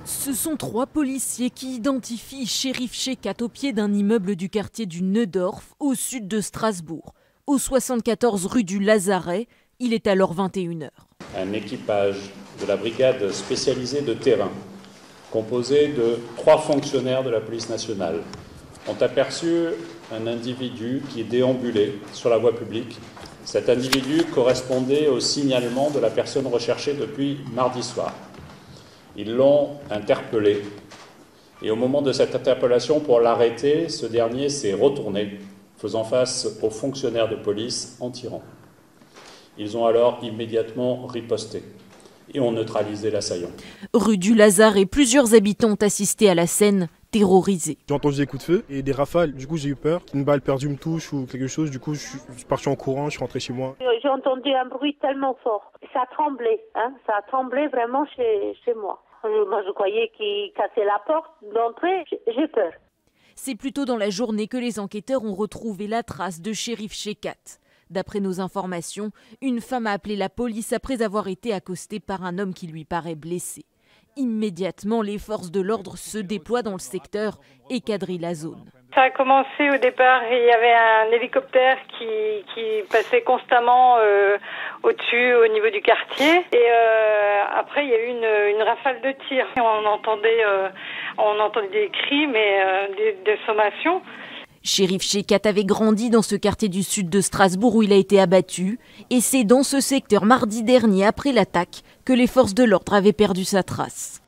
Ce sont 3 policiers qui identifient Cherif Shekat au pied d'un immeuble du quartier du Neudorf, au sud de Strasbourg. Au 74 rue du Lazaret, il est alors 21h. Un équipage de la brigade spécialisée de terrain, composé de 3 fonctionnaires de la police nationale, ont aperçu un individu qui déambulait sur la voie publique. Cet individu correspondait au signalement de la personne recherchée depuis mardi soir. Ils l'ont interpellé et au moment de cette interpellation, pour l'arrêter, ce dernier s'est retourné, faisant face aux fonctionnaires de police en tirant. Ils ont alors immédiatement riposté et ont neutralisé l'assaillant. Rue du Lazaret, plusieurs habitants ont assisté à la scène, terrorisés. J'ai entendu des coups de feu et des rafales, du coup j'ai eu peur. Une balle perdue me touche ou quelque chose, du coup je suis parti en courant, je suis rentré chez moi. J'ai entendu un bruit tellement fort, ça a tremblé, ça a tremblé vraiment chez moi. Moi je croyais qu'il cassait la porte d'entrée, j'ai peur. C'est plutôt dans la journée que les enquêteurs ont retrouvé la trace de Cherif Shekat. D'après nos informations, une femme a appelé la police après avoir été accostée par un homme qui lui paraît blessé. Immédiatement, les forces de l'ordre se déploient dans le secteur et quadrillent la zone. Ça a commencé au départ, il y avait un hélicoptère qui passait constamment au-dessus, au niveau du quartier. Et après, il y a eu une rafale de tirs. On entendait des cris, mais des sommations. Cherif Shekat avait grandi dans ce quartier du sud de Strasbourg où il a été abattu. Et c'est dans ce secteur mardi dernier, après l'attaque, que les forces de l'ordre avaient perdu sa trace.